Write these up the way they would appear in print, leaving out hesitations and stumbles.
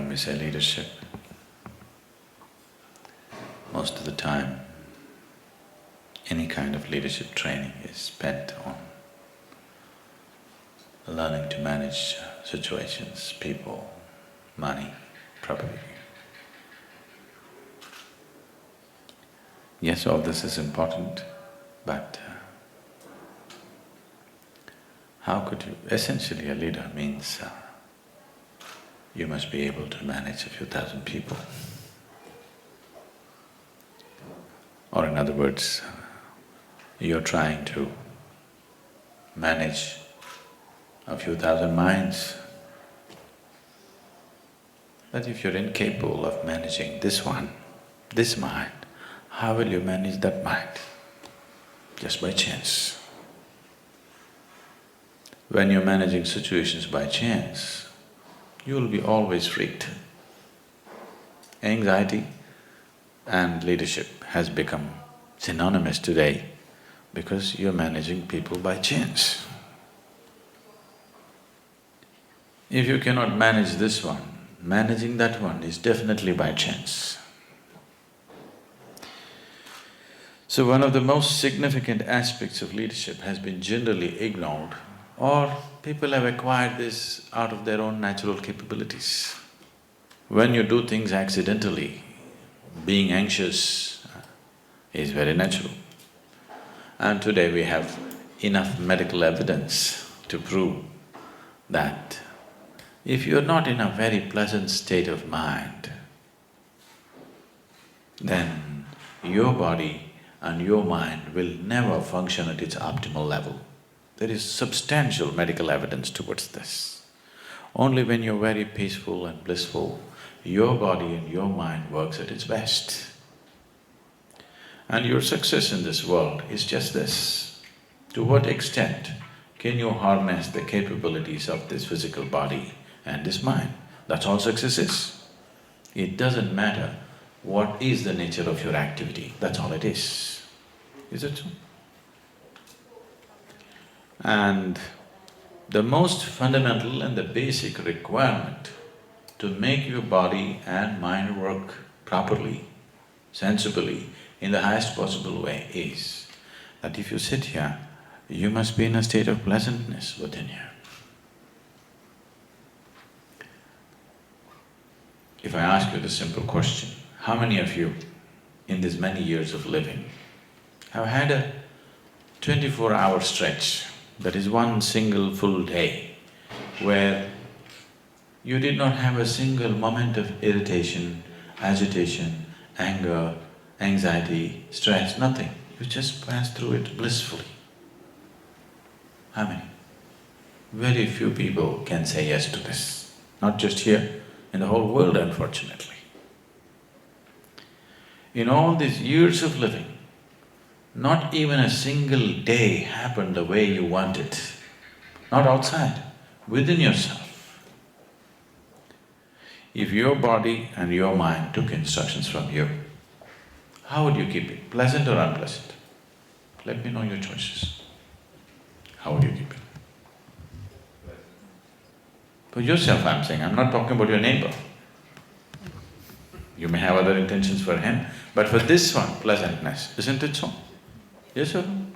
when we say leadership, most of the time, any kind of leadership training is spent on learning to manage situations, people, money, property. Yes, all this is important, but how could you… Essentially, a leader means you must be able to manage a few thousand people. Or in other words, you're trying to manage a few thousand minds. But if you're incapable of managing this one, this mind, how will you manage that mind? Just by chance. When you're managing situations by chance, you'll be always freaked. Anxiety and leadership has become synonymous today because you're managing people by chance. If you cannot manage this one, managing that one is definitely by chance. So one of the most significant aspects of leadership has been generally ignored, or people have acquired this out of their own natural capabilities. When you do things accidentally, being anxious is very natural. And today we have enough medical evidence to prove that if you're not in a very pleasant state of mind, then your body and your mind will never function at its optimal level. There is substantial medical evidence towards this. Only when you're very peaceful and blissful, your body and your mind works at its best. And your success in this world is just this. To what extent can you harness the capabilities of this physical body and this mind? That's all success is. It doesn't matter what is the nature of your activity, that's all it is. Is it so? And the most fundamental and the basic requirement to make your body and mind work properly, sensibly, in the highest possible way is that if you sit here, you must be in a state of pleasantness within you. If I ask you this simple question, how many of you in these many years of living have had a 24-hour stretch, that is one single full day, where you did not have a single moment of irritation, agitation, anger, anxiety, stress, nothing. You just passed through it blissfully. How many? Very few people can say yes to this. Not just here, in the whole world, unfortunately. In all these years of living, not even a single day happened the way you want it. Not outside, within yourself. If your body and your mind took instructions from you, how would you keep it? Pleasant or unpleasant? Let me know your choices. How would you keep it? For yourself I'm saying, I'm not talking about your neighbor. You may have other intentions for him, but for this one, pleasantness, isn't it so? Yes or no?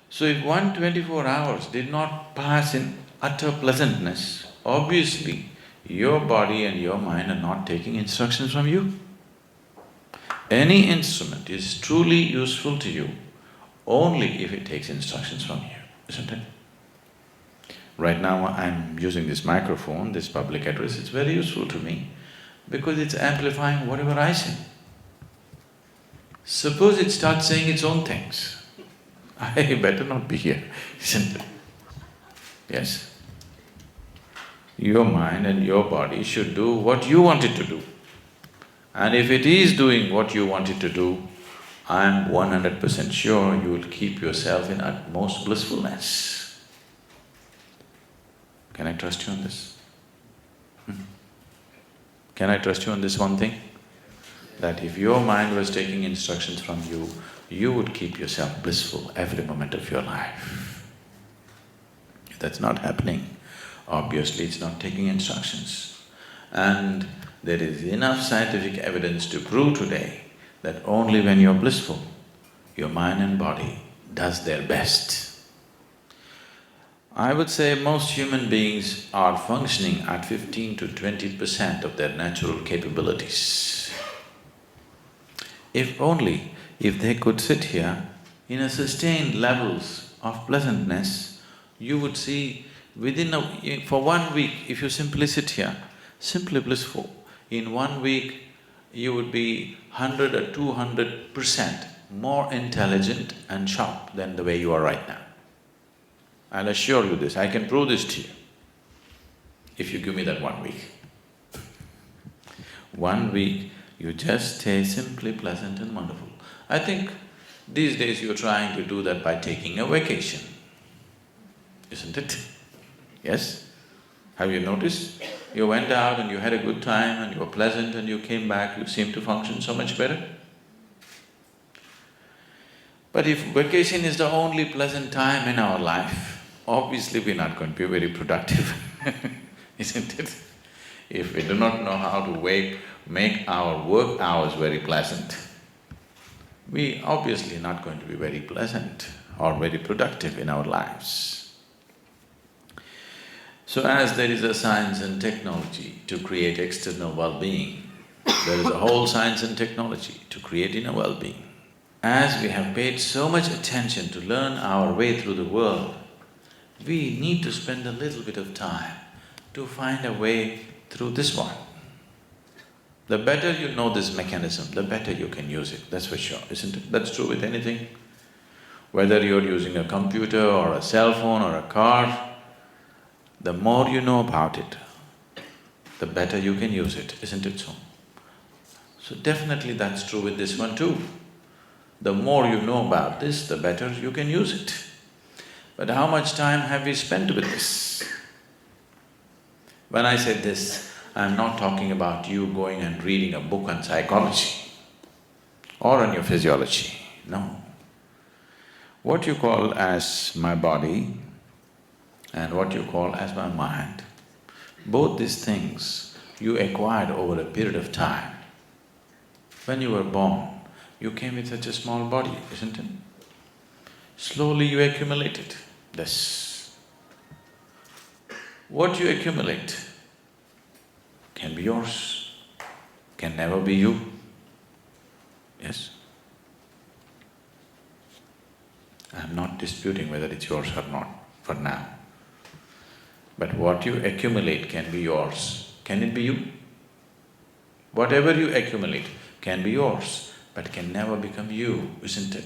So if 124 hours did not pass in utter pleasantness, obviously your body and your mind are not taking instructions from you. Any instrument is truly useful to you only if it takes instructions from you, isn't it? Right now I'm using this microphone, this public address, it's very useful to me because it's amplifying whatever I say. Suppose it starts saying its own things, I better not be here, isn't it? Yes? Your mind and your body should do what you want it to do. And if it is doing what you want it to do, I'm 100% sure you will keep yourself in utmost blissfulness. Can I trust you on this? Can I trust you on this one thing? That if your mind was taking instructions from you, you would keep yourself blissful every moment of your life. If that's not happening, Obviously, it's not taking instructions. And there is enough scientific evidence to prove today that only when you're blissful, your mind and body does their best. I would say most human beings are functioning at 15 to 20% of their natural capabilities. If they could sit here in a sustained levels of pleasantness, you would see for 1 week, if you simply sit here, simply blissful, in 1 week you would be 100 or 200% more intelligent and sharp than the way you are right now. I'll assure you this, I can prove this to you, if you give me that 1 week. 1 week, you just stay simply pleasant and wonderful. I think these days you're trying to do that by taking a vacation, isn't it? Yes? Have you noticed? You went out and you had a good time and you were pleasant and you came back, you seem to function so much better. But if vacation is the only pleasant time in our life, obviously we're not going to be very productive, isn't it? If we do not know how to make our work hours very pleasant, we obviously not going to be very pleasant or very productive in our lives. So as there is a science and technology to create external well-being, there is a whole science and technology to create inner well-being. As we have paid so much attention to learn our way through the world, we need to spend a little bit of time to find a way through this one. The better you know this mechanism, the better you can use it, that's for sure, isn't it? That's true with anything. Whether you're using a computer or a cell phone or a car, the more you know about it, the better you can use it, isn't it so? So definitely that's true with this one too. The more you know about this, the better you can use it. But how much time have we spent with this? When I say this, I'm not talking about you going and reading a book on psychology or on your physiology, no. What you call as my body and what you call as my mind, both these things you acquired over a period of time. When you were born, you came with such a small body, isn't it? Slowly you accumulated this. What you accumulate can be yours, can never be you. Yes? I'm not disputing whether it's yours or not for now. But what you accumulate can be yours. Can it be you? Whatever you accumulate can be yours, but can never become you, isn't it?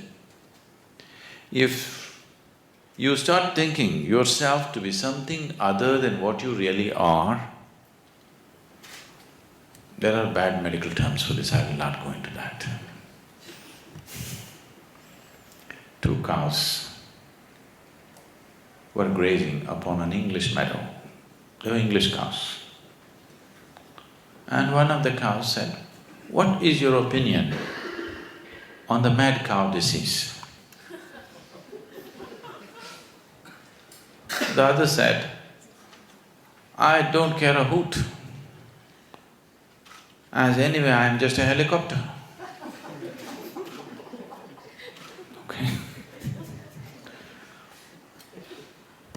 If you start thinking yourself to be something other than what you really are, there are bad medical terms for this, I will not go into that. 2 cows were grazing upon an English meadow. They were English cows. And one of the cows said, "What is your opinion on the mad cow disease?" The other said, "I don't care a hoot, as anyway I'm just a helicopter." Okay?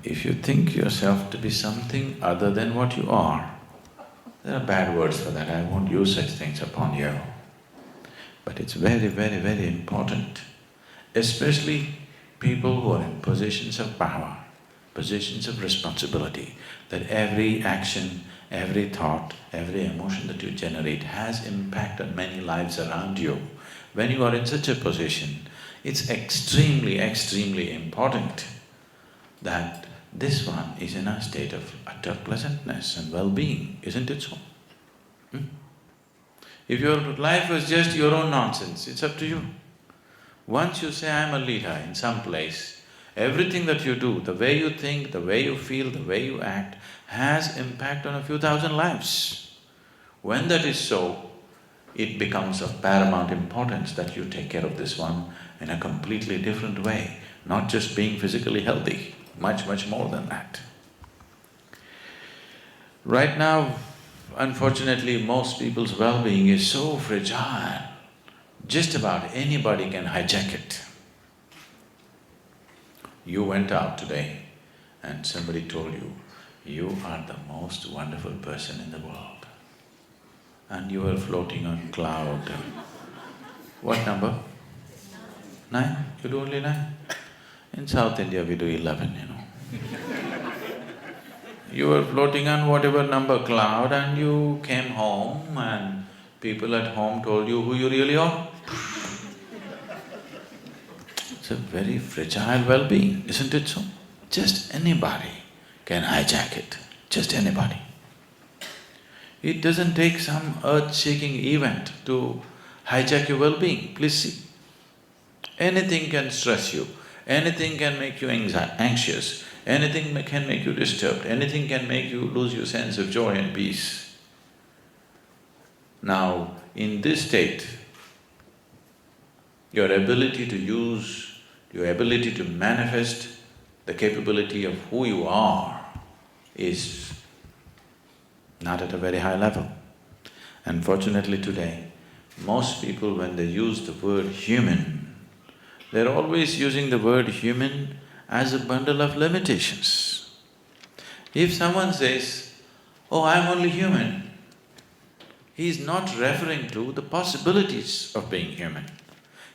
If you think yourself to be something other than what you are, there are bad words for that, I won't use such things upon you. But it's very, very, very important, especially people who are in positions of power, positions of responsibility, that every action, every thought, every emotion that you generate has impact on many lives around you. When you are in such a position, it's extremely, extremely important that this one is in a state of utter pleasantness and well-being, isn't it so? If your life was just your own nonsense, it's up to you. Once you say, I'm a leader in some place, everything that you do, the way you think, the way you feel, the way you act, has impact on a few thousand lives. When that is so, it becomes of paramount importance that you take care of this one in a completely different way, not just being physically healthy, much, much more than that. Right now, unfortunately, most people's well-being is so fragile, just about anybody can hijack it. You went out today and somebody told you, you are the most wonderful person in the world. And you were floating on cloud. What number? 9? You do only 9? In South India we do 11, you know. You were floating on whatever number cloud and you came home and people at home told you who you really are. It's a very fragile well-being, isn't it so? Just anybody can hijack it, just anybody. It doesn't take some earth-shaking event to hijack your well-being, please see. Anything can stress you, anything can make you anxious, anything can make you disturbed, anything can make you lose your sense of joy and peace. Now, in this state, your ability to use, your ability to manifest the capability of who you are is not at a very high level. Unfortunately today, most people when they use the word human, they're always using the word human as a bundle of limitations. If someone says, oh, I'm only human, he's not referring to the possibilities of being human.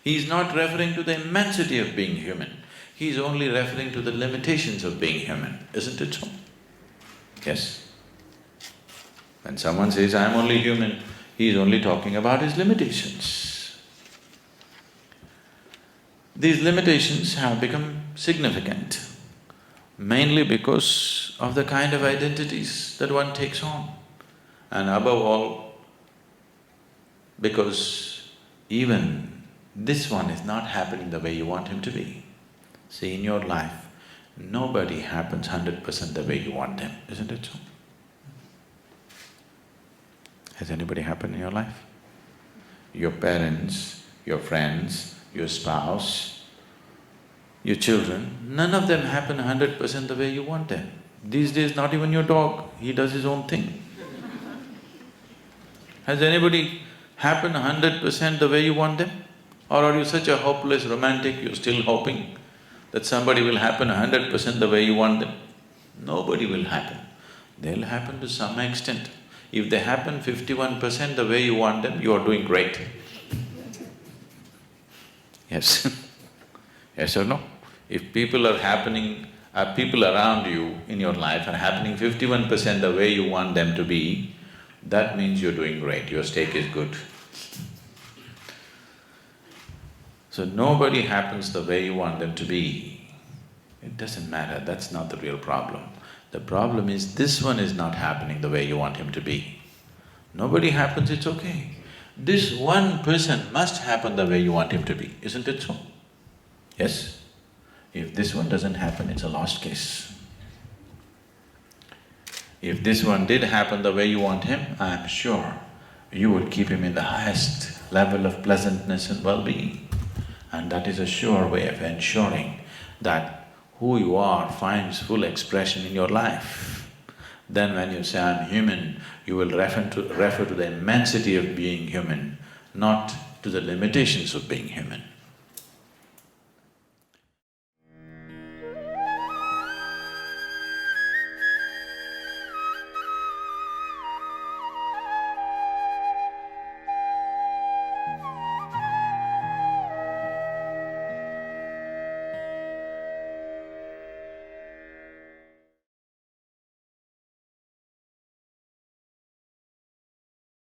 He's not referring to the immensity of being human. He's only referring to the limitations of being human, isn't it so? Yes. When someone says, I'm only human, he is only talking about his limitations. These limitations have become significant, mainly because of the kind of identities that one takes on, and above all, because even this one is not happening the way you want him to be. See, in your life, nobody happens 100% the way you want them, isn't it so? Has anybody happened in your life? Your parents, your friends, your spouse, your children, none of them happen 100% the way you want them. These days, not even your dog, he does his own thing. Has anybody happened 100% the way you want them? Or are you such a hopeless romantic, you're still hoping that somebody will happen 100% the way you want them? Nobody will happen. They'll happen to some extent. If they happen 51% the way you want them, you are doing great. Yes. Yes or no? If people are happening… people around you in your life are happening 51% the way you want them to be, that means you're doing great, your stake is good. So nobody happens the way you want them to be. It doesn't matter, that's not the real problem. The problem is this one is not happening the way you want him to be. Nobody happens, it's okay. This one person must happen the way you want him to be, isn't it so? Yes? If this one doesn't happen, it's a lost case. If this one did happen the way you want him, I am sure you would keep him in the highest level of pleasantness and well-being. And that is a sure way of ensuring that who you are finds full expression in your life. Then when you say, I'm human, you will refer to the immensity of being human, not to the limitations of being human.